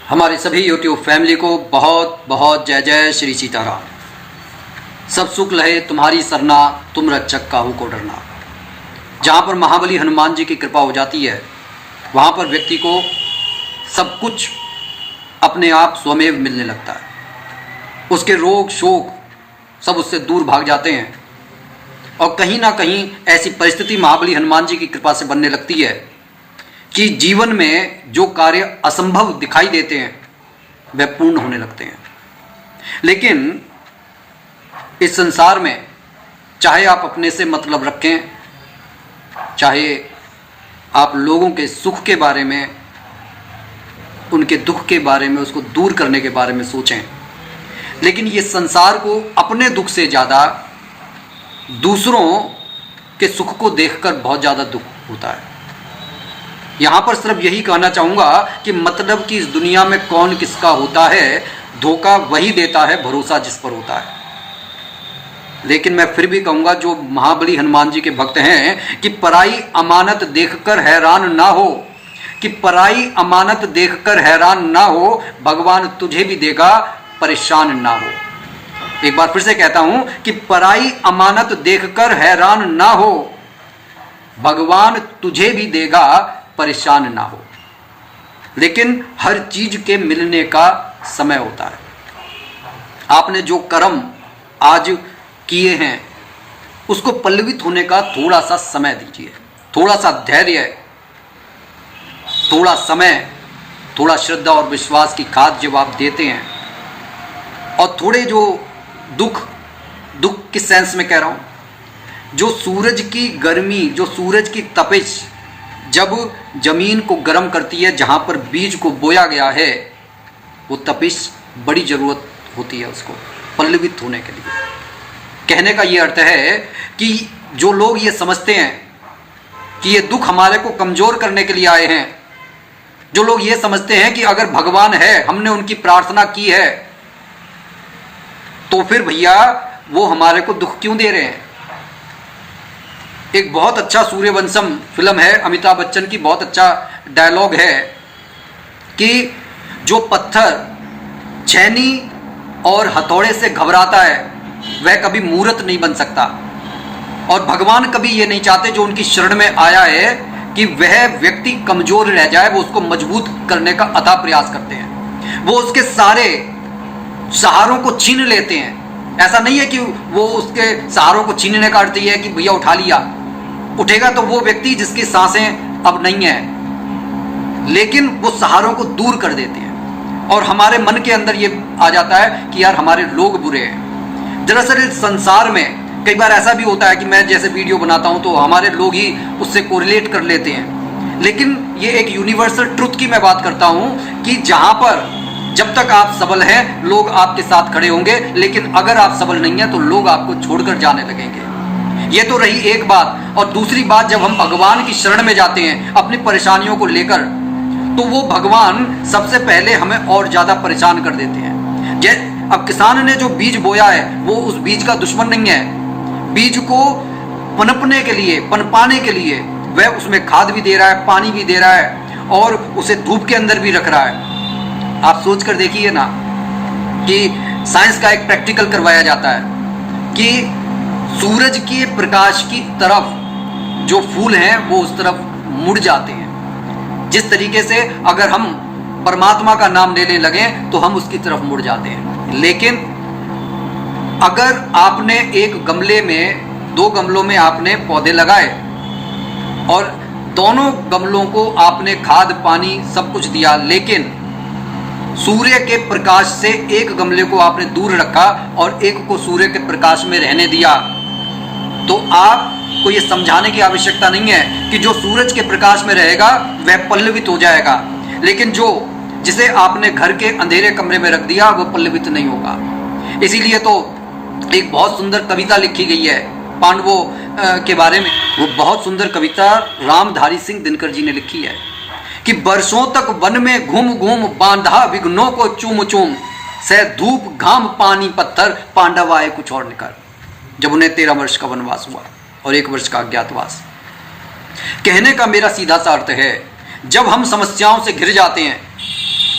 हमारे सभी YouTube family को बहुत बहुत जय जय श्री सीताराम। सब सुख लहे तुम्हारी सरना, तुम रक्षक काहू को डरना। जहाँ पर महाबली हनुमान जी की कृपा हो जाती है वहाँ पर व्यक्ति को सब कुछ अपने आप स्वमेव मिलने लगता है। उसके रोग शोक सब उससे दूर भाग जाते हैं और कहीं ना कहीं ऐसी परिस्थिति महाबली हनुमान जी की कृपा से बनने लगती है कि जीवन में जो कार्य असंभव दिखाई देते हैं वह पूर्ण होने लगते हैं। लेकिन इस संसार में चाहे आप अपने से मतलब रखें, चाहे आप लोगों के सुख के बारे में, उनके दुख के बारे में, उसको दूर करने के बारे में सोचें, लेकिन ये संसार को अपने दुख से ज़्यादा दूसरों के सुख को देखकर बहुत ज़्यादा दुख होता है। यहाँ पर सिर्फ यही कहना चाहूँगा कि मतलब कि इस दुनिया में कौन किसका होता है, धोखा वही देता है, भरोसा जिस पर होता है। लेकिन मैं फिर भी कहूँगा जो महाबली हनुमान जी के भक्त हैं कि पराई अमानत देखकर हैरान ना हो, कि पराई अमानत देखकर हैरान ना हो, भगवान तुझे भी देगा परेशान ना हो। एक बार फिर से कहता हूं कि पराई अमानत देखकर हैरान ना हो, भगवान तुझे भी देगा परेशान ना हो। लेकिन हर चीज के मिलने का समय होता है। आपने जो कर्म आज किए हैं उसको पल्लवित होने का थोड़ा सा समय दीजिए, थोड़ा सा धैर्य, थोड़ा समय, थोड़ा श्रद्धा और विश्वास की खाद जब आप देते हैं और थोड़े जो दुख किस सेंस में कह रहा हूँ, जो सूरज की गर्मी, जो सूरज की तपिश जब जमीन को गर्म करती है, जहाँ पर बीज को बोया गया है, वो तपिश बड़ी ज़रूरत होती है उसको पल्लवित होने के लिए। कहने का ये अर्थ है कि जो लोग ये समझते हैं कि ये दुख हमारे को कमज़ोर करने के लिए आए हैं, जो लोग ये समझते हैं कि अगर भगवान है, हमने उनकी प्रार्थना की है, तो फिर भैया वो हमारे को दुख क्यों दे रहे हैं। एक बहुत अच्छा सूर्यवंशम फिल्म है, अमिताभ बच्चन की, बहुत अच्छा डायलॉग है कि जो पत्थर छेनी और हथौड़े से घबराता है वह कभी मूर्त नहीं बन सकता। और भगवान कभी ये नहीं चाहते जो उनकी शरण में आया है कि वह व्यक्ति कमजोर रह जाए, वो उसको मजबूत करने का अथाह प्रयास करते हैं। वो उसके सारे सहारों को छीन लेते हैं। ऐसा नहीं है कि वो उसके सहारों को छीनने का अर्थ ये है कि भैया उठा लिया, उठेगा तो वो व्यक्ति जिसकी सांसें अब नहीं है, लेकिन वो सहारों को दूर कर देते हैं। और हमारे मन के अंदर ये आ जाता है कि यार हमारे लोग बुरे हैं। दरअसल इस संसार में कई बार ऐसा भी होता है कि मैं जैसे वीडियो बनाता हूं तो हमारे लोग ही उससे कोरिलेट कर लेते हैं, लेकिन ये एक यूनिवर्सल ट्रुथ की मैं बात करता हूं कि जहां पर जब तक आप सबल हैं लोग आपके साथ खड़े होंगे, लेकिन अगर आप सबल नहीं हैं तो लोग आपको छोड़कर जाने लगेंगे। ये तो रही एक बात। और दूसरी बात, जब हम भगवान की शरण में जाते हैं अपनी परेशानियों को लेकर, तो वो भगवान सबसे पहले हमें और ज्यादा परेशान कर देते हैं। अब किसान ने जो बीज बोया है वो उस बीज का दुश्मन नहीं है। बीज को पनपने के लिए, पनपाने के लिए वह उसमें खाद भी दे रहा है, पानी भी दे रहा है और उसे धूप के अंदर भी रख रहा है। आप सोच कर देखिए ना कि साइंस का एक प्रैक्टिकल करवाया जाता है कि सूरज के प्रकाश की तरफ जो फूल हैं वो उस तरफ मुड़ जाते हैं। जिस तरीके से अगर हम परमात्मा का नाम लेने लगे तो हम उसकी तरफ मुड़ जाते हैं। लेकिन अगर आपने एक गमले में, दो गमलों में आपने पौधे लगाए और दोनों गमलों को आपने खाद पानी सब कुछ दिया, लेकिन सूर्य के प्रकाश से एक गमले को आपने दूर रखा और एक को सूर्य के प्रकाश में रहने दिया, तो आपको ये समझाने की आवश्यकता नहीं है कि जो सूरज के प्रकाश में रहेगा वह पल्लवित हो जाएगा, लेकिन जिसे आपने घर के अंधेरे कमरे में रख दिया वह पल्लवित नहीं होगा। इसीलिए तो एक बहुत सुंदर कविता लिखी गई है पांडवों के बारे में। वो बहुत सुंदर कविता रामधारी सिंह दिनकर जी ने लिखी है कि वर्षों तक वन में घूम घूम बांधा विघ्नों को चूम चूम, सह धूप घाम पानी पत्थर, पांडव आए कुछ और निकल। जब उन्हें 13 वर्ष का वनवास हुआ और 1 वर्ष का अज्ञातवास। कहने का मेरा सीधा सा अर्थ है, जब हम समस्याओं से घिर जाते हैं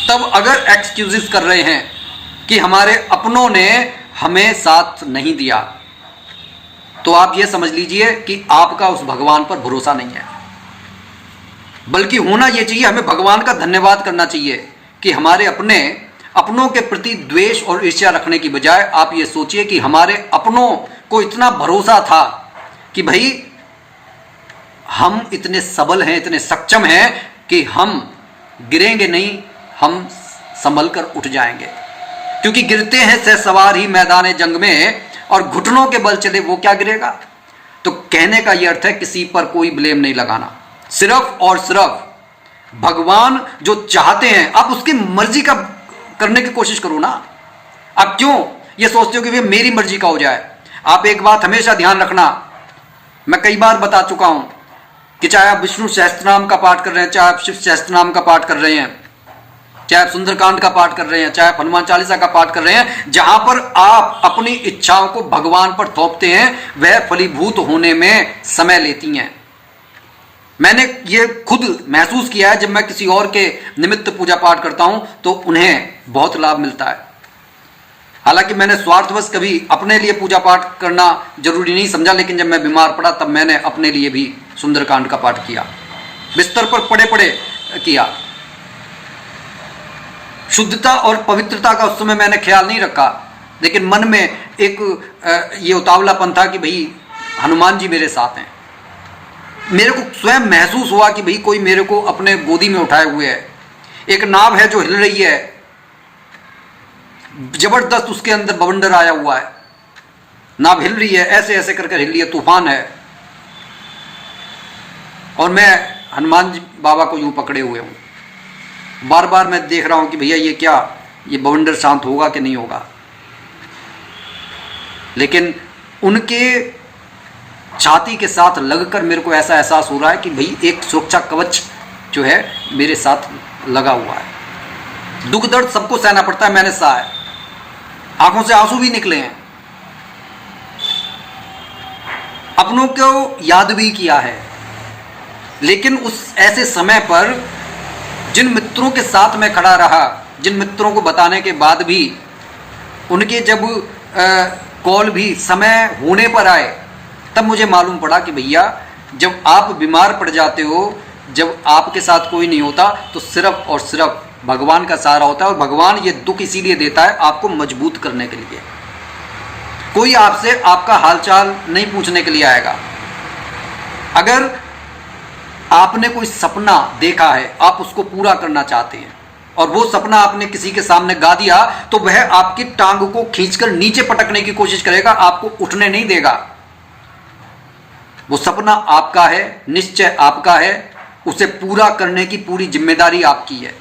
तब अगर एक्सक्यूजेस कर रहे हैं कि हमारे अपनों ने हमें साथ नहीं दिया, तो आप यह समझ लीजिए कि आपका उस भगवान पर भरोसा नहीं है। बल्कि होना यह चाहिए, हमें भगवान का धन्यवाद करना चाहिए कि हमारे अपनों के प्रति द्वेष और ईर्ष्या रखने की बजाय आप ये सोचिए कि हमारे अपनों को इतना भरोसा था कि भाई हम इतने सबल हैं, इतने सक्षम हैं कि हम गिरेंगे नहीं, हम संभल कर उठ जाएंगे। क्योंकि गिरते हैं सह सवार ही मैदान जंग में, और घुटनों के बल चले वो क्या गिरेगा। तो कहने का यह अर्थ है किसी पर कोई ब्लेम नहीं लगाना, सिर्फ और सिर्फ भगवान जो चाहते हैं आप उसकी मर्जी का करने की कोशिश करो ना। आप क्यों ये सोचते हो कि मेरी मर्जी का हो जाए। आप एक बात हमेशा ध्यान रखना, मैं कई बार बता चुका हूं कि चाहे आप विष्णु सहस्त्रनाम का पाठ कर रहे हैं, चाहे आप शिव सहस्त्रनाम का पाठ कर रहे हैं, चाहे आप सुंदरकांड का पाठ कर रहे हैं, चाहे आप हनुमान चालीसा का पाठ कर रहे हैं, जहां पर आप अपनी इच्छाओं को भगवान पर थोपते हैं वह फलीभूत होने में समय लेती हैं। मैंने ये खुद महसूस किया है, जब मैं किसी और के निमित्त पूजा पाठ करता हूं तो उन्हें बहुत लाभ मिलता है। हालांकि मैंने स्वार्थवश कभी अपने लिए पूजा पाठ करना जरूरी नहीं समझा, लेकिन जब मैं बीमार पड़ा तब मैंने अपने लिए भी सुंदरकांड का पाठ किया, बिस्तर पर पड़े पड़े किया। शुद्धता और पवित्रता का उस समय मैंने ख्याल नहीं रखा, लेकिन मन में एक ये उतावलापन था कि भाई हनुमान जी मेरे साथ हैं। मेरे को स्वयं महसूस हुआ कि भाई कोई मेरे को अपने गोदी में उठाए हुए है। एक नाव है जो हिल रही है, जबरदस्त उसके अंदर बवंडर आया हुआ है, नाव हिल रही है, ऐसे ऐसे करके हिल रही है, तूफान है, और मैं हनुमान जी बाबा को यूं पकड़े हुए हूं। बार बार मैं देख रहा हूं कि भैया ये बवंडर शांत होगा कि नहीं होगा। लेकिन उनके छाती के साथ लगकर मेरे को ऐसा एहसास हो रहा है कि भाई एक सुरक्षा कवच जो है मेरे साथ लगा हुआ है। दुख दर्द सबको सहना पड़ता है, मैंने सहा है, आंखों से आंसू भी निकले हैं, अपनों को याद भी किया है। लेकिन उस ऐसे समय पर जिन मित्रों के साथ मैं खड़ा रहा, जिन मित्रों को बताने के बाद भी उनके जब कॉल भी समय होने पर आए, तब मुझे मालूम पड़ा कि भैया जब आप बीमार पड़ जाते हो, जब आपके साथ कोई नहीं होता, तो सिर्फ और सिर्फ भगवान का सहारा होता है। और भगवान ये दुख इसीलिए देता है आपको मजबूत करने के लिए। कोई आपसे आपका हालचाल नहीं पूछने के लिए आएगा। अगर आपने कोई सपना देखा है, आप उसको पूरा करना चाहते हैं, और वो सपना आपने किसी के सामने गा दिया, तो वह आपकी टांग को खींचकर नीचे पटकने की कोशिश करेगा, आपको उठने नहीं देगा। वो सपना आपका है, निश्चय आपका है, उसे पूरा करने की पूरी जिम्मेदारी आपकी है।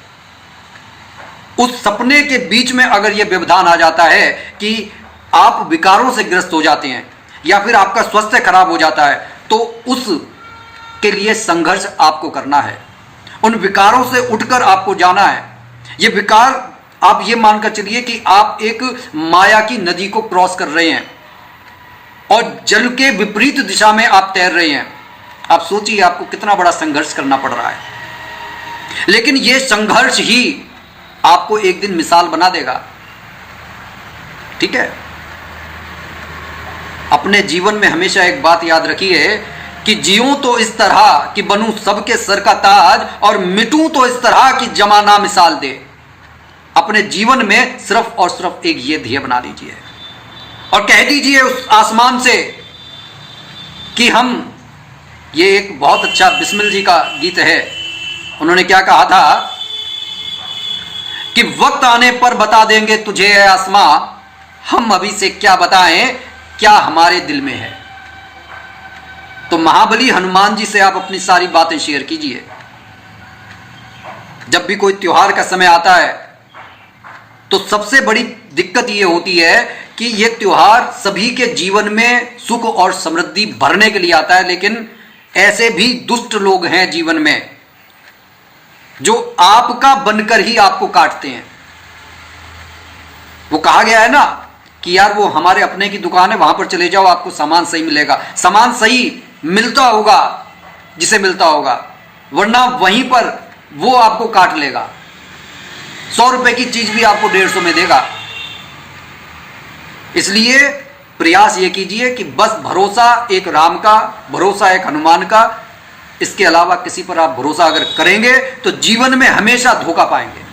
उस सपने के बीच में अगर यह व्यवधान आ जाता है कि आप विकारों से ग्रस्त हो जाते हैं या फिर आपका स्वास्थ्य खराब हो जाता है, तो उस के लिए संघर्ष आपको करना है। उन विकारों से उठकर आपको जाना है। ये विकार, आप ये मानकर चलिए कि आप एक माया की नदी को क्रॉस कर रहे हैं और जल के विपरीत दिशा में आप तैर रहे हैं। आप सोचिए आपको कितना बड़ा संघर्ष करना पड़ रहा है। लेकिन यह संघर्ष ही आपको एक दिन मिसाल बना देगा। ठीक है, अपने जीवन में हमेशा एक बात याद रखिए कि जियूं तो इस तरह कि बनूं सबके सर का ताज, और मिटूं तो इस तरह कि जमाना मिसाल दे। अपने जीवन में सिर्फ और सिर्फ एक ये ध्येय बना लीजिए और कह दीजिए उस आसमान से कि हम, ये एक बहुत अच्छा बिस्मिल जी का गीत है, उन्होंने क्या कहा था कि वक्त आने पर बता देंगे तुझे है आसमां, हम अभी से क्या बताएं क्या हमारे दिल में है। तो महाबली हनुमान जी से आप अपनी सारी बातें शेयर कीजिए। जब भी कोई त्योहार का समय आता है तो सबसे बड़ी दिक्कत यह होती है कि यह त्योहार सभी के जीवन में सुख और समृद्धि भरने के लिए आता है, लेकिन ऐसे भी दुष्ट लोग हैं जीवन में जो आपका बनकर ही आपको काटते हैं। वो कहा गया है ना कि यार वो हमारे अपने की दुकान है, वहां पर चले जाओ, आपको सामान सही मिलेगा। सामान सही मिलता होगा जिसे मिलता होगा, वरना वहीं पर वो आपको काट लेगा। 100 रुपए की चीज भी आपको 150 में देगा। इसलिए प्रयास ये कीजिए कि बस भरोसा एक राम का, भरोसा एक हनुमान का, इसके अलावा किसी पर आप भरोसा अगर करेंगे तो जीवन में हमेशा धोखा पाएंगे।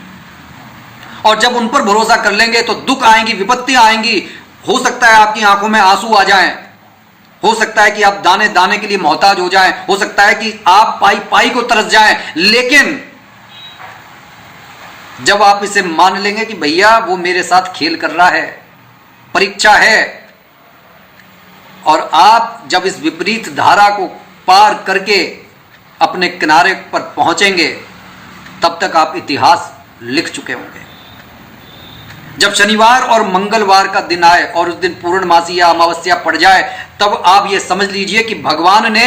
और जब उन पर भरोसा कर लेंगे तो दुख आएंगी, विपत्तियां आएंगी, हो सकता है आपकी आंखों में आंसू आ जाएं, हो सकता है कि आप दाने दाने के लिए मोहताज हो जाएं, हो सकता है कि आप पाई पाई को तरस जाएं, लेकिन जब आप इसे मान लेंगे कि भैया वो मेरे साथ खेल कर रहा है, परीक्षा है, और आप जब इस विपरीत धारा को पार करके अपने किनारे पर पहुंचेंगे, तब तक आप इतिहास लिख चुके होंगे। जब शनिवार और मंगलवार का दिन आए और उस दिन पूर्णमासी या अमावस्या पड़ जाए, तब आप ये समझ लीजिए कि भगवान ने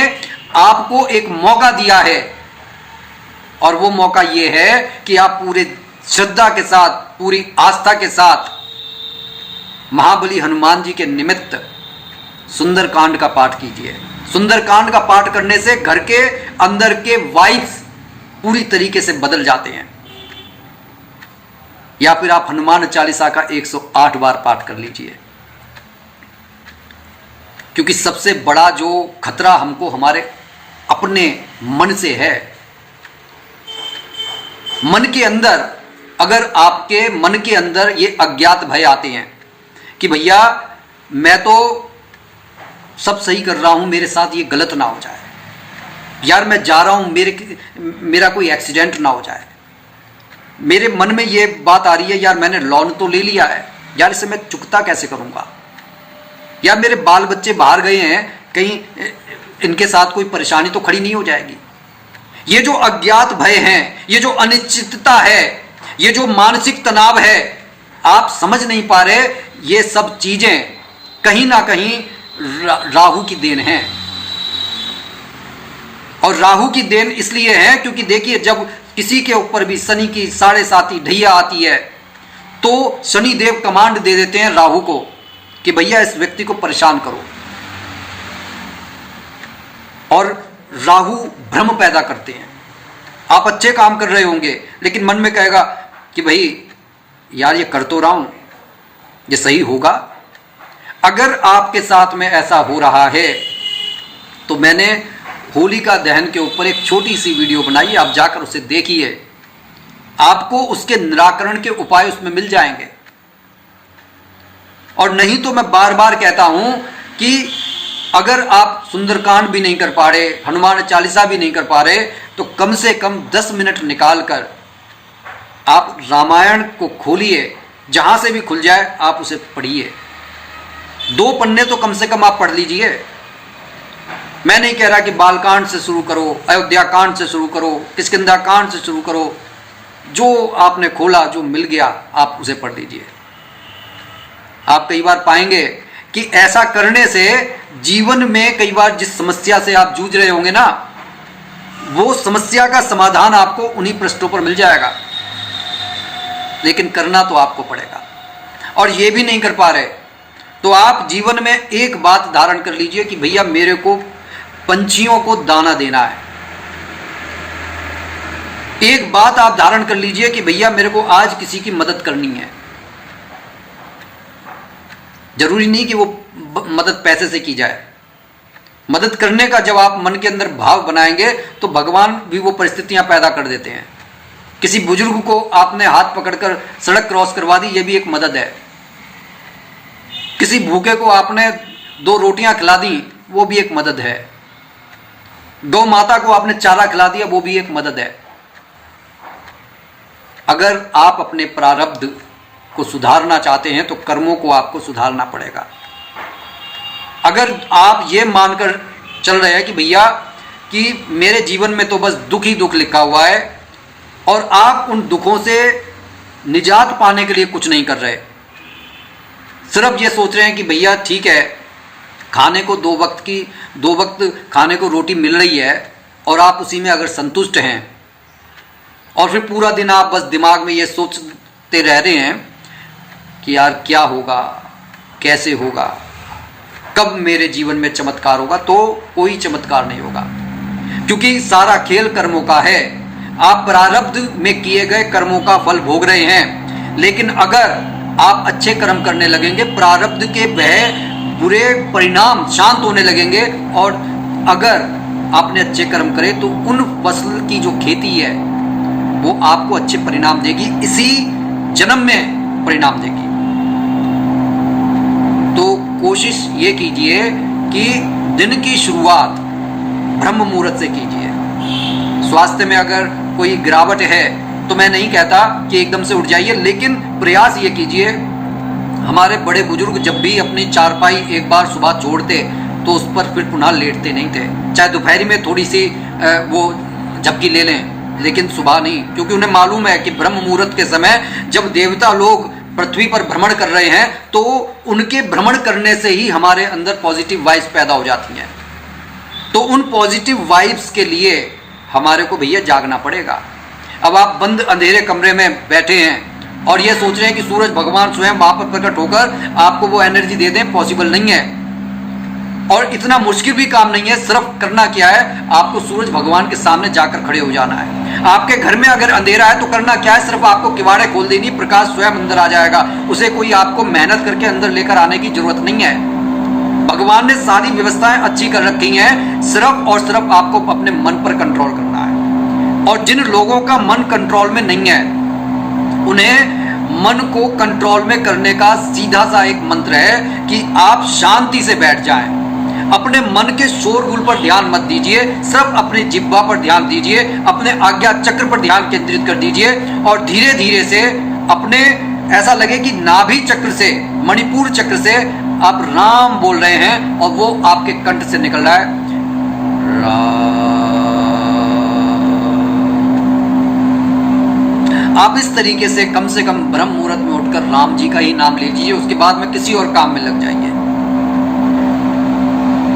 आपको एक मौका दिया है, और वो मौका ये है कि आप पूरे श्रद्धा के साथ, पूरी आस्था के साथ महाबली हनुमान जी के निमित्त सुंदरकांड का पाठ कीजिए। सुंदरकांड का पाठ करने से घर के अंदर के वाइब्स पूरी तरीके से बदल जाते हैं। या फिर आप हनुमान चालीसा का 108 बार पाठ कर लीजिए, क्योंकि सबसे बड़ा जो खतरा हमको हमारे अपने मन से है। मन के अंदर, अगर आपके मन के अंदर ये अज्ञात भय आते हैं कि भैया मैं तो सब सही कर रहा हूं, मेरे साथ ये गलत ना हो जाए, यार मैं जा रहा हूं, मेरा कोई एक्सीडेंट ना हो जाए, मेरे मन में ये बात आ रही है यार मैंने लोन तो ले लिया है, यार इसे मैं चुकता कैसे करूंगा, यार मेरे बाल बच्चे बाहर गए हैं, कहीं इनके साथ कोई परेशानी तो खड़ी नहीं हो जाएगी। ये जो अज्ञात भय हैं, ये जो अनिश्चितता है, ये जो मानसिक तनाव है, आप समझ नहीं पा रहे, ये सब चीजें कहीं ना कहीं राहु की देन है। और राहु की देन इसलिए है क्योंकि देखिए, जब किसी के ऊपर भी शनि की 7.5 ढैया आती है तो शनि देव कमांड दे देते हैं राहु को कि भैया इस व्यक्ति को परेशान करो, और राहु भ्रम पैदा करते हैं। आप अच्छे काम कर रहे होंगे लेकिन मन में कहेगा कि भाई यार ये कर तो रहा हूं, ये सही होगा। अगर आपके साथ में ऐसा हो रहा है तो मैंने होलिका दहन के ऊपर एक छोटी सी वीडियो बनाई, आप जाकर उसे देखिए, आपको उसके निराकरण के उपाय उसमें मिल जाएंगे। और नहीं तो मैं बार बार कहता हूं कि अगर आप सुंदरकांड भी नहीं कर पा रहे, हनुमान चालीसा भी नहीं कर पा रहे, तो कम से कम 10 मिनट निकालकर आप रामायण को खोलिए, जहां से भी खुल जाए आप उसे पढ़िए। 2 पन्ने तो कम से कम आप पढ़ लीजिए। मैं नहीं कह रहा कि बालकांड से शुरू करो, अयोध्या कांड से शुरू करो, किष्किंधा कांड से शुरू करो, जो आपने खोला, जो मिल गया आप उसे पढ़ लीजिए। आप कई बार पाएंगे कि ऐसा करने से जीवन में कई बार जिस समस्या से आप जूझ रहे होंगे ना, वो समस्या का समाधान आपको उन्हीं पृष्ठों पर मिल जाएगा। लेकिन करना तो आपको पड़ेगा, और ये भी नहीं कर पा रहे तो आप जीवन में एक बात धारण कर लीजिए कि भैया मेरे को पंछियों को दाना देना है। एक बात आप धारण कर लीजिए कि भैया मेरे को आज किसी की मदद करनी है। जरूरी नहीं कि वो मदद पैसे से की जाए। मदद करने का जब आप मन के अंदर भाव बनाएंगे तो भगवान भी वो परिस्थितियां पैदा कर देते हैं। किसी बुजुर्ग को आपने हाथ पकड़कर सड़क क्रॉस करवा दी, ये भी एक मदद है। किसी भूखे को आपने 2 रोटियां खिला दी, वो भी एक मदद है। गौ माता को आपने चारा खिला दिया, वो भी एक मदद है। अगर आप अपने प्रारब्ध को सुधारना चाहते हैं तो कर्मों को आपको सुधारना पड़ेगा। अगर आप ये मानकर चल रहे हैं कि भैया कि मेरे जीवन में तो बस दुख ही दुख लिखा हुआ है, और आप उन दुखों से निजात पाने के लिए कुछ नहीं कर रहे, सिर्फ ये सोच रहे हैं कि भैया ठीक है, खाने को 2 वक्त खाने को रोटी मिल रही है और आप उसी में अगर संतुष्ट हैं, और फिर पूरा दिन आप बस दिमाग में ये सोचते रह रहे हैं कि यार क्या होगा, कैसे होगा, कब मेरे जीवन में चमत्कार होगा, तो कोई चमत्कार नहीं होगा। क्योंकि सारा खेल कर्मों का है। आप प्रारब्ध में किए गए कर्मों का फल भोग रहे हैं। लेकिन अगर आप अच्छे कर्म करने लगेंगे, प्रारब्ध के वह बुरे परिणाम शांत होने लगेंगे, और अगर आपने अच्छे कर्म करे तो उन फसल की जो खेती है वो आपको अच्छे परिणाम देगी, इसी जन्म में परिणाम देगी। तो कोशिश ये कीजिए कि दिन की शुरुआत ब्रह्म मुहूर्त से कीजिए। स्वास्थ्य में अगर कोई गिरावट है तो मैं नहीं कहता कि एकदम से उठ जाइए, लेकिन प्रयास ये कीजिए। हमारे बड़े बुजुर्ग जब भी अपनी चारपाई एक बार सुबह छोड़ते तो उस पर फिर पुनः लेटते नहीं थे, चाहे दोपहरी में थोड़ी सी वो झपकी ले लें, लेकिन सुबह नहीं, क्योंकि उन्हें मालूम है कि ब्रह्म मुहूर्त के समय जब देवता लोग पृथ्वी पर भ्रमण कर रहे हैं तो उनके भ्रमण करने से ही हमारे अंदर पॉजिटिव वाइब्स पैदा हो जाती हैं। तो उन पॉजिटिव वाइब्स के लिए हमारे को भैया जागना पड़ेगा। अब आप बंद अंधेरे कमरे में बैठे हैं और ये सोच रहे हैं कि सूरज भगवान स्वयं वहां पर प्रकट होकर आपको वो एनर्जी दे दें, पॉसिबल नहीं है। और इतना मुश्किल भी काम नहीं है, सिर्फ करना क्या है, आपको सूरज भगवान के सामने जाकर खड़े हो जाना है। आपके घर में अगर अंधेरा है तो करना क्या है, सिर्फ आपको किवाड़े खोल देनी, प्रकाश स्वयं अंदर आ जाएगा। उसे कोई आपको मेहनत करके अंदर लेकर आने की जरूरत नहीं है। भगवान ने सारी व्यवस्थाएं अच्छी कर रखी हैं, सिर्फ और सिर्फ आपको अपने मन पर कंट्रोल करना है। और जिन लोगों का मन कंट्रोल में नहीं है, उन्हें मन को कंट्रोल में करने का सीधा सा एक मंत्र है कि आप शांति से बैठ जाएं। अपने मन के शोरगुल पर ध्यान मत दीजिए, सिर्फ अपने जिह्वा पर ध्यान दीजिए, अपने आज्ञा चक्र पर ध्यान केंद्रित कर दीजिए, और धीरे धीरे से अपने ऐसा लगे कि नाभि चक्र से, मणिपुर चक्र से आप राम बोल रहे हैं और वो आपके कंठ से निकल रहा है, राम। आप इस तरीके से कम ब्रह्म मुहूर्त में उठकर राम जी का ही नाम लीजिए, उसके बाद में किसी और काम में लग जाइए।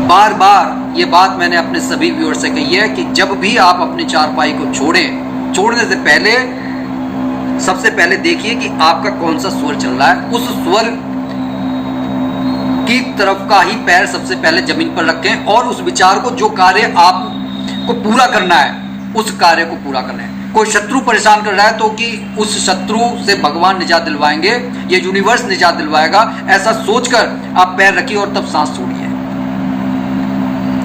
बार बार ये बात मैंने अपने सभी व्यूअर से कही है कि जब भी आप अपनी चारपाई को छोड़ने से पहले सबसे पहले देखिए कि आपका कौन सा स्वर चल रहा है। उस स्वर की तरफ का ही पैर सबसे पहले जमीन पर रखें और उस विचार को, जो कार्य आपको पूरा करना है, उस कार्य को पूरा करें। कोई शत्रु परेशान कर रहा है तो कि उस शत्रु से भगवान निजात दिलवाएंगे, ये यूनिवर्स निजात दिलवाएगा, ऐसा सोचकर आप पैर रखिए और तब सांस छोड़िए।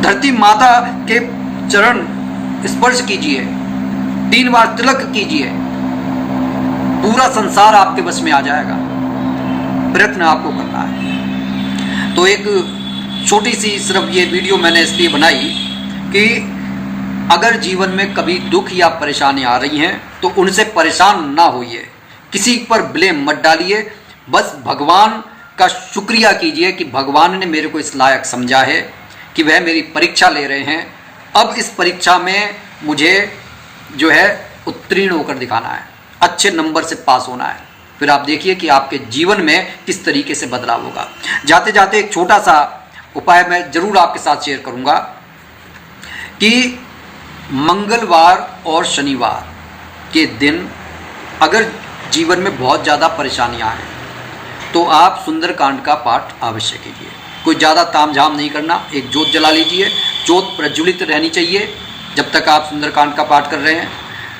धरती माता के चरण स्पर्श कीजिए, 3 बार तिलक कीजिए, पूरा संसार आपके बस में आ जाएगा। प्रयत्न आपको करना है। तो एक छोटी सी सिर्फ ये वीडियो मैंने इसलिए बनाई कि अगर जीवन में कभी दुख या परेशानी आ रही हैं तो उनसे परेशान ना होइए, किसी पर ब्लेम मत डालिए, बस भगवान का शुक्रिया कीजिए कि भगवान ने मेरे को इस लायक समझा है कि वह मेरी परीक्षा ले रहे हैं। अब इस परीक्षा में मुझे जो है उत्तीर्ण होकर दिखाना है, अच्छे नंबर से पास होना है। फिर आप देखिए कि आपके जीवन में किस तरीके से बदलाव होगा। जाते जाते एक छोटा सा उपाय मैं जरूर आपके साथ शेयर करूंगा कि मंगलवार और शनिवार के दिन अगर जीवन में बहुत ज़्यादा परेशानियां हैं तो आप सुंदरकांड का पाठ अवश्य कीजिए। कोई ज़्यादा तामझाम नहीं करना, एक जोत जला लीजिए, जोत प्रज्वलित रहनी चाहिए जब तक आप सुंदरकांड का पाठ कर रहे हैं।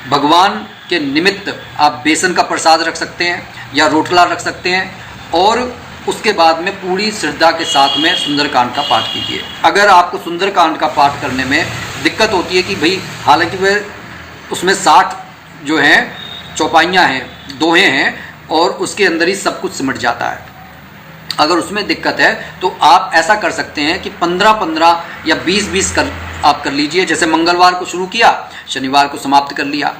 भगवान के निमित्त आप बेसन का प्रसाद रख सकते हैं या रोटला रख सकते हैं, और उसके बाद में पूरी श्रद्धा के साथ में सुंदरकांड का पाठ कीजिए। अगर आपको सुंदरकांड का पाठ करने में दिक्कत होती है कि भाई हालांकि वह उसमें 60 जो हैं चौपाइयाँ हैं, दोहे हैं, और उसके अंदर ही सब कुछ सिमट जाता है, अगर उसमें दिक्कत है तो आप ऐसा कर सकते हैं कि 15-15 या 20-20 आप कर लीजिए। जैसे मंगलवार को शुरू किया, शनिवार को समाप्त कर लिया,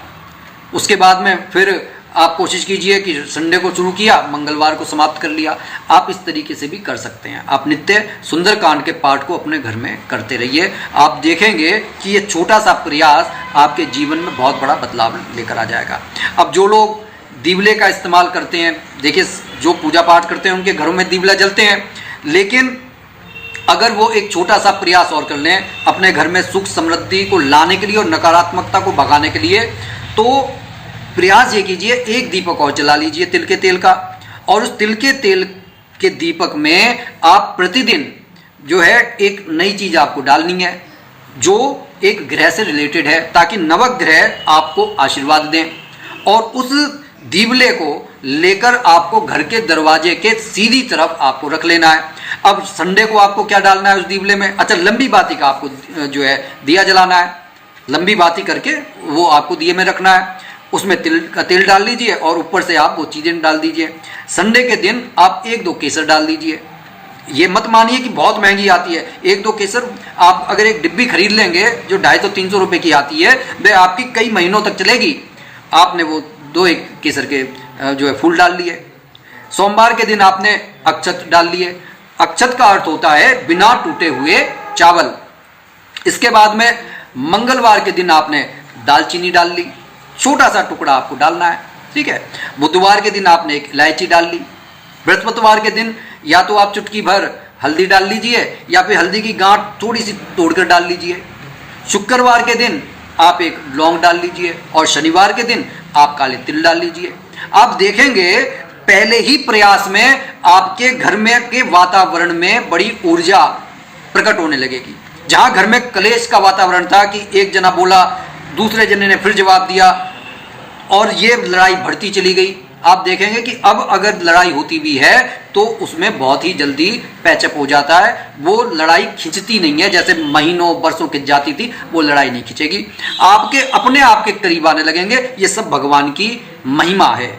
उसके बाद में फिर आप कोशिश कीजिए कि संडे को शुरू किया, मंगलवार को समाप्त कर लिया। आप इस तरीके से भी कर सकते हैं। आप नित्य सुंदरकांड के पाठ को अपने घर में करते रहिए। आप देखेंगे कि ये छोटा सा प्रयास आपके जीवन में बहुत बड़ा बदलाव लेकर आ जाएगा। अब जो लोग दीवले का इस्तेमाल करते हैं, देखिए जो पूजा पाठ करते हैं उनके घरों में दीवला जलते हैं, लेकिन अगर वो एक छोटा सा प्रयास और कर लें अपने घर में सुख समृद्धि को लाने के लिए और नकारात्मकता को भगाने के लिए, तो प्रयास ये कीजिए, एक दीपक और जला लीजिए तिल के तेल का, और उस तिल के तेल के दीपक में आप प्रतिदिन जो है एक नई चीज़ आपको डालनी है। जो एक ग्रह से रिलेटेड है, ताकि नवग्रह आपको आशीर्वाद दें। और उस दीवले को लेकर आपको घर के दरवाजे के सीधी तरफ आपको रख लेना है। अब संडे को आपको क्या डालना है उस दीवले में? अच्छा, लंबी बाती का आपको जो है दिया जलाना है। लंबी बाती करके वो आपको दिए में रखना है। उसमें तिल का तेल डाल लीजिए और ऊपर से आप वो चीज़ें डाल दीजिए। संडे के दिन आप 1-2 केसर डाल दीजिए। ये मत मानिए कि बहुत महंगी आती है। 1-2 केसर आप अगर एक डिब्बी खरीद लेंगे जो 250-300 रुपये की आती है, वह आपकी कई महीनों तक चलेगी। आपने वो 2-1 केसर के जो है फूल डाल लिए। सोमवार के दिन आपने अक्षत डाल लिए। अक्षत का अर्थ होता है बिना टूटे हुए चावल। इसके बाद में मंगलवार के दिन आपने दालचीनी डाल ली, छोटा सा टुकड़ा आपको डालना है, ठीक है। बुधवार के दिन आपने एक इलायची डाल ली। बृहस्पतिवार के दिन या तो आप चुटकी भर हल्दी डाल लीजिए या फिर हल्दी की गांठ थोड़ी सी तोड़कर डाल लीजिए। शुक्रवार के दिन आप एक लौंग डाल लीजिए और शनिवार के दिन आप काले तिल डाल लीजिए। आप देखेंगे पहले ही प्रयास में आपके घर में के वातावरण में बड़ी ऊर्जा प्रकट होने लगेगी। जहां घर में कलेश का वातावरण था कि एक जना बोला, दूसरे जने ने फिर जवाब दिया और ये लड़ाई बढ़ती चली गई, आप देखेंगे कि अब अगर लड़ाई होती भी है तो उसमें बहुत ही जल्दी पैचअप हो जाता है। वो लड़ाई खिंचती नहीं है, जैसे महीनों बरसों खिंच जाती थी, वो लड़ाई नहीं खिंचेगी। आपके अपने आप के करीब आने लगेंगे। ये सब भगवान की महिमा है,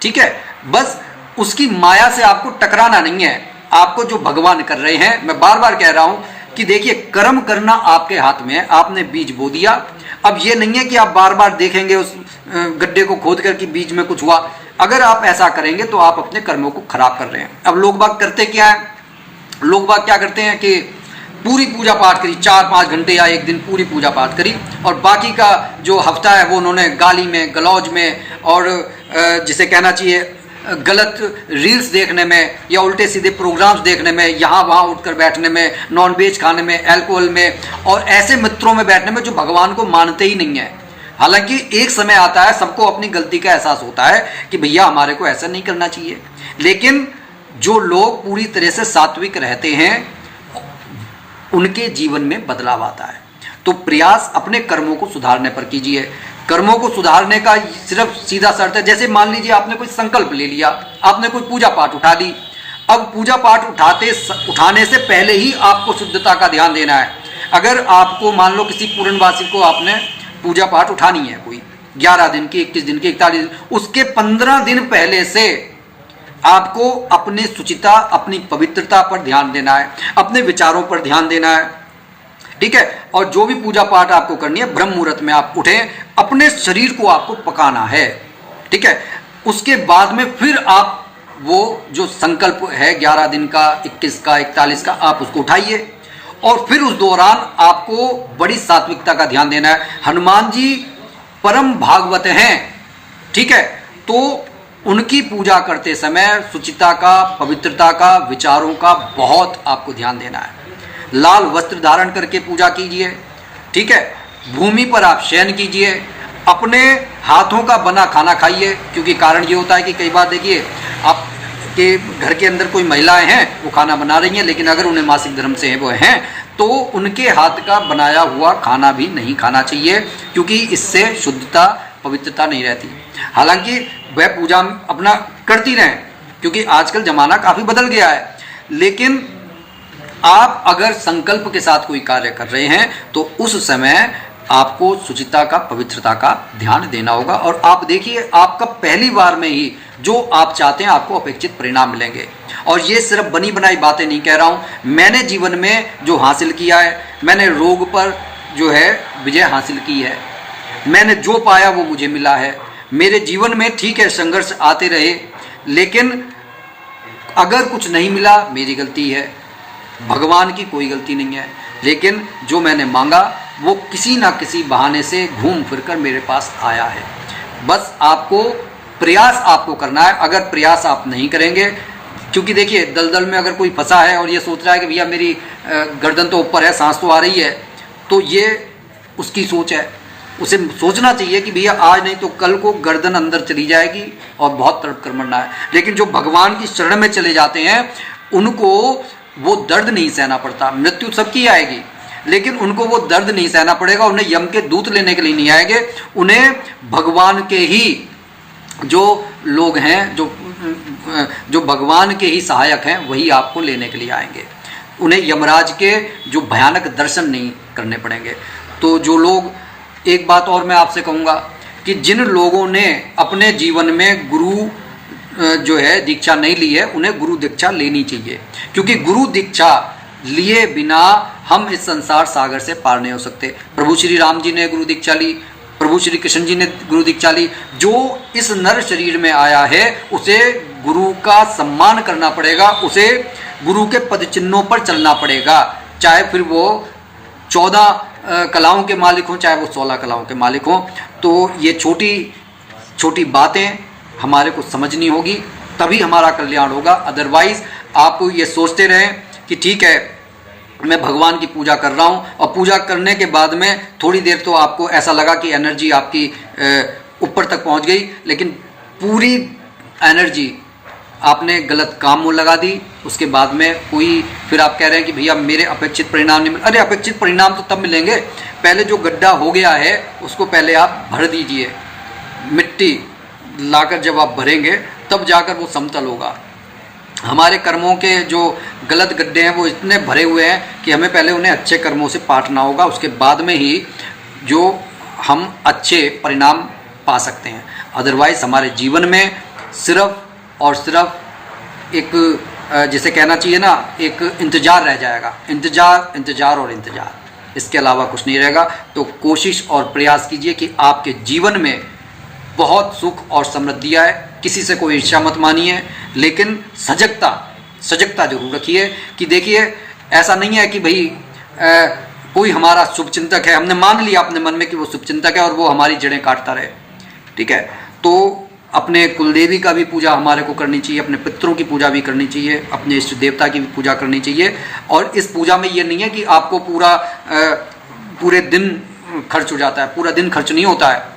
ठीक है। बस उसकी माया से आपको टकराना नहीं है। आपको जो भगवान कर रहे हैं, मैं बार बार कह रहा हूं कि देखिए, कर्म करना आपके हाथ में है। आपने बीज बो दिया। अब ये नहीं है कि आप बार बार देखेंगे उस गड्ढे को खोद कर कि बीज में कुछ हुआ। अगर आप ऐसा करेंगे तो आप अपने कर्मों को खराब कर रहे हैं। अब लोग बाग करते क्या है? लोग बाग क्या करते हैं कि पूरी पूजा पाठ करी, 4-5 घंटे या एक दिन पूरी पूजा पाठ करी, और बाकी का जो हफ्ता है वो उन्होंने गाली में, गलौज में और जिसे कहना चाहिए गलत रील्स देखने में या उल्टे सीधे प्रोग्राम्स देखने में, यहाँ वहाँ उठकर बैठने में, नॉनवेज खाने में, अल्कोहल में और ऐसे मित्रों में बैठने में जो भगवान को मानते ही नहीं है। हालांकि एक समय आता है, सबको अपनी गलती का एहसास होता है कि भैया हमारे को ऐसा नहीं करना चाहिए, लेकिन जो लोग पूरी तरह से सात्विक रहते हैं उनके जीवन में बदलाव आता है। तो प्रयास अपने कर्मों को सुधारने पर कीजिए। कर्मों को सुधारने का सिर्फ सीधा शर्त है, जैसे मान लीजिए आपने कोई संकल्प ले लिया, आपने कोई पूजा पाठ उठा ली। अब पूजा पाठ उठाने से पहले ही आपको शुद्धता का ध्यान देना है। अगर आपको मान लो किसी पूर्णवासी को आपने पूजा पाठ उठानी है, कोई 11 दिन की, 21 दिन की, 41 दिन, उसके 15 दिन पहले से आपको अपनी शुचिता, अपनी पवित्रता पर ध्यान देना है, अपने विचारों पर ध्यान देना है, ठीक है। और जो भी पूजा पाठ आपको करनी है, ब्रह्म मुहूर्त में आप उठें, अपने शरीर को आपको पकाना है, ठीक है। उसके बाद में फिर आप वो जो संकल्प है 11 दिन का, 21 का, 41 का, आप उसको उठाइए और फिर उस दौरान आपको बड़ी सात्विकता का ध्यान देना है। हनुमान जी परम भागवत हैं, ठीक है, तो उनकी पूजा करते समय शुचिता का, पवित्रता का, विचारों का बहुत आपको ध्यान देना है। लाल वस्त्र धारण करके पूजा कीजिए, ठीक है। भूमि पर आप शयन कीजिए, अपने हाथों का बना खाना खाइए, क्योंकि कारण ये होता है कि कई बार देखिए आप के घर के अंदर कोई महिलाएं हैं, वो खाना बना रही हैं, लेकिन अगर उन्हें मासिक धर्म से वो हैं तो उनके हाथ का बनाया हुआ खाना भी नहीं खाना चाहिए, क्योंकि इससे शुद्धता, पवित्रता नहीं रहती। हालांकि वह पूजा अपना करती रहें, क्योंकि आजकल ज़माना काफ़ी बदल गया है, लेकिन आप अगर संकल्प के साथ कोई कार्य कर रहे हैं तो उस समय आपको शुचिता का, पवित्रता का ध्यान देना होगा। और आप देखिए, आपका पहली बार में ही जो आप चाहते हैं आपको अपेक्षित परिणाम मिलेंगे। और ये सिर्फ बनी बनाई बातें नहीं कह रहा हूँ, मैंने जीवन में जो हासिल किया है, मैंने रोग पर जो है विजय हासिल की है, मैंने जो पाया वो मुझे मिला है। मेरे जीवन में ठीक है संघर्ष आते रहे, लेकिन अगर कुछ नहीं मिला मेरी गलती है, भगवान की कोई गलती नहीं है। लेकिन जो मैंने मांगा वो किसी ना किसी बहाने से घूम फिर कर मेरे पास आया है। बस आपको प्रयास आपको करना है। अगर प्रयास आप नहीं करेंगे, क्योंकि देखिए दलदल में अगर कोई फंसा है और ये सोच रहा है कि भैया मेरी गर्दन तो ऊपर है, सांस तो आ रही है, तो ये उसकी सोच है। उसे सोचना चाहिए कि भैया आज नहीं तो कल को गर्दन अंदर चली जाएगी और बहुत तड़प कर मरना है। लेकिन जो भगवान की शरण में चले जाते हैं उनको वो दर्द नहीं सहना पड़ता। मृत्यु सबकी आएगी, लेकिन उनको वो दर्द नहीं सहना पड़ेगा, उन्हें यम के दूत लेने के लिए नहीं आएंगे, उन्हें भगवान के ही जो लोग हैं, जो भगवान के ही सहायक हैं, वही आपको लेने के लिए आएंगे। उन्हें यमराज के जो भयानक दर्शन नहीं करने पड़ेंगे। तो जो लोग, एक बात और मैं आपसे कहूँगा कि जिन लोगों ने अपने जीवन में गुरु जो है दीक्षा नहीं ली है, उन्हें गुरु दीक्षा लेनी चाहिए, क्योंकि गुरु दीक्षा लिए बिना हम इस संसार सागर से पार नहीं हो सकते। प्रभु श्री राम जी ने गुरु दीक्षा ली, प्रभु श्री कृष्ण जी ने गुरु दीक्षा ली। जो इस नर शरीर में आया है उसे गुरु का सम्मान करना पड़ेगा, उसे गुरु के पद चिन्हों पर चलना पड़ेगा, चाहे फिर वो 14 कलाओं के मालिक हों, चाहे वो 16 कलाओं के मालिक हों। तो ये छोटी छोटी बातें हमारे को समझनी होगी, तभी हमारा कल्याण होगा। अदरवाइज आप ये सोचते रहें कि ठीक है मैं भगवान की पूजा कर रहा हूँ, और पूजा करने के बाद में थोड़ी देर तो आपको ऐसा लगा कि एनर्जी आपकी ऊपर तक पहुँच गई, लेकिन पूरी एनर्जी आपने गलत काम में लगा दी। उसके बाद में कोई, फिर आप कह रहे हैं कि भैया मेरे अपेक्षित परिणाम नहीं मिले। अरे अपेक्षित परिणाम तो तब मिलेंगे, पहले जो गड्ढा हो गया है उसको पहले आप भर दीजिए। मिट्टी लाकर जब आप भरेंगे तब जाकर वो समतल होगा। हमारे कर्मों के जो गलत गड्ढे हैं वो इतने भरे हुए हैं कि हमें पहले उन्हें अच्छे कर्मों से पाटना होगा, उसके बाद में ही जो हम अच्छे परिणाम पा सकते हैं। अदरवाइज हमारे जीवन में सिर्फ और सिर्फ एक, जिसे कहना चाहिए ना, एक इंतज़ार रह जाएगा, इंतज़ार इंतज़ार और इंतज़ार, इसके अलावा कुछ नहीं रहेगा। तो कोशिश और प्रयास कीजिए कि आपके जीवन में बहुत सुख और समृद्धि आए। किसी से कोई ईर्ष्या मत मानिए, लेकिन सजगता जरूर रखिए कि देखिए ऐसा नहीं है कि भाई कोई हमारा शुभचिंतक है, हमने मान लिया अपने मन में कि वो शुभचिंतक है और वो हमारी जड़ें काटता रहे, ठीक है। तो अपने कुलदेवी का भी पूजा हमारे को करनी चाहिए, अपने पितरों की पूजा भी करनी चाहिए, अपने इष्ट देवता की भी पूजा करनी चाहिए। और इस पूजा में ये नहीं है कि आपको पूरे दिन खर्च हो जाता है, पूरा दिन खर्च नहीं होता है।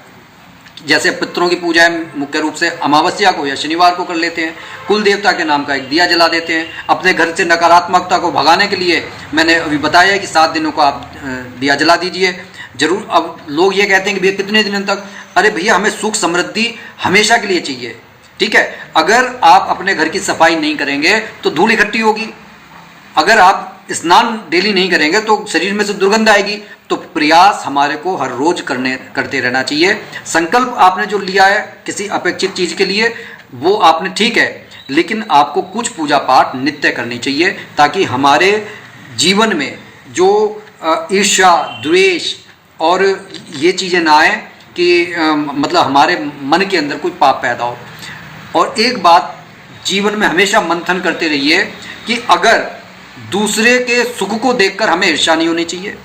जैसे पितरों की पूजा है मुख्य रूप से अमावस्या को या शनिवार को कर लेते हैं, कुल देवता के नाम का एक दिया जला देते हैं। अपने घर से नकारात्मकता को भगाने के लिए मैंने अभी बताया है कि 7 दिनों को आप दिया जला दीजिए जरूर। अब लोग ये कहते हैं कि भैया कितने दिनों तक, अरे भैया हमें सुख समृद्धि हमेशा के लिए चाहिए, ठीक है। अगर आप अपने घर की सफाई नहीं करेंगे तो धूल इकट्ठी होगी, अगर आप स्नान डेली नहीं करेंगे तो शरीर में से दुर्गंध आएगी। तो प्रयास हमारे को हर रोज करते रहना चाहिए। संकल्प आपने जो लिया है किसी अपेक्षित चीज के लिए, वो आपने ठीक है, लेकिन आपको कुछ पूजा पाठ नित्य करनी चाहिए, ताकि हमारे जीवन में जो ईर्ष्या, द्वेष और ये चीज़ें ना आए कि मतलब हमारे मन के अंदर कोई पाप पैदा हो। और एक बात जीवन में हमेशा मंथन करते रहिए कि अगर दूसरे के सुख को देखकर हमें ईर्ष्या नहीं होनी चाहिए,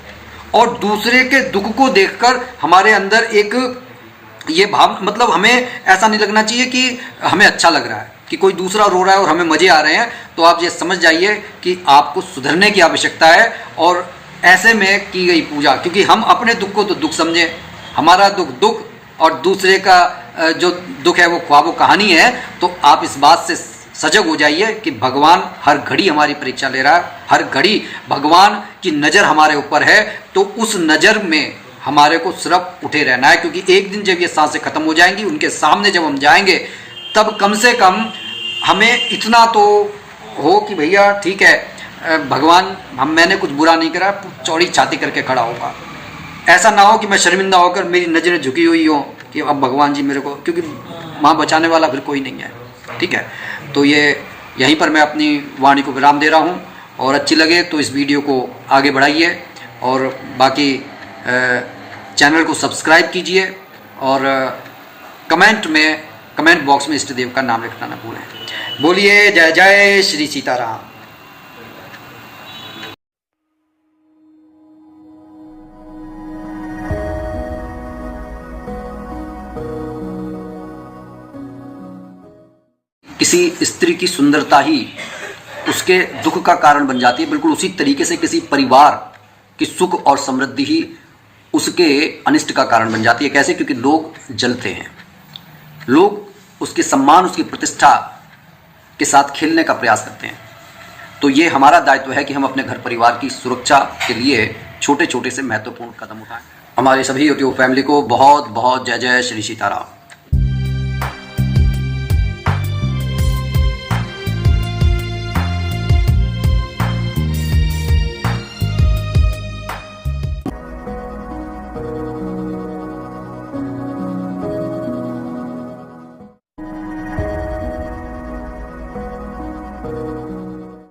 और दूसरे के दुख को देखकर हमारे अंदर एक ये भाव, मतलब हमें ऐसा नहीं लगना चाहिए कि हमें अच्छा लग रहा है कि कोई दूसरा रो रहा है और हमें मजे आ रहे हैं। तो आप ये समझ जाइए कि आपको सुधरने की आवश्यकता है। और ऐसे में की गई पूजा, क्योंकि हम अपने दुख को तो दुख समझें, हमारा दुख दुख और दूसरे का जो दुख है वो ख्वाबो कहानी है। तो आप इस बात से सजग हो जाइए कि भगवान हर घड़ी हमारी परीक्षा ले रहा है, हर घड़ी भगवान की नज़र हमारे ऊपर है। तो उस नज़र में हमारे को सिर्फ उठे रहना है, क्योंकि एक दिन जब ये सांसें खत्म हो जाएंगी, उनके सामने जब हम जाएंगे, तब कम से कम हमें इतना तो हो कि भैया ठीक है भगवान, मैंने कुछ बुरा नहीं करा, चौड़ी छाती करके खड़ा होगा। ऐसा ना हो कि मैं शर्मिंदा होकर मेरी नज़रें झुकी हुई हो कि अब भगवान जी मेरे को, क्योंकि वहाँ बचाने वाला फिर कोई नहीं है, ठीक है। तो ये यहीं पर मैं अपनी वाणी को विराम दे रहा हूँ, और अच्छी लगे तो इस वीडियो को आगे बढ़ाइए, और बाकी चैनल को सब्सक्राइब कीजिए, और कमेंट बॉक्स में इष्ट देव का नाम लिखना ना भूलें। बोलिए जय जय श्री सीताराम। किसी स्त्री की सुंदरता ही उसके दुख का कारण बन जाती है, बिल्कुल उसी तरीके से किसी परिवार की सुख और समृद्धि ही उसके अनिष्ट का कारण बन जाती है। कैसे? क्योंकि लोग जलते हैं, लोग उसके सम्मान, उसकी प्रतिष्ठा के साथ खेलने का प्रयास करते हैं। तो ये हमारा दायित्व है कि हम अपने घर परिवार की सुरक्षा के लिए छोटे छोटे से महत्वपूर्ण कदम उठाएं। हमारे सभी यूट्यूब फैमिली को बहुत बहुत जय जय श्री सीताराम।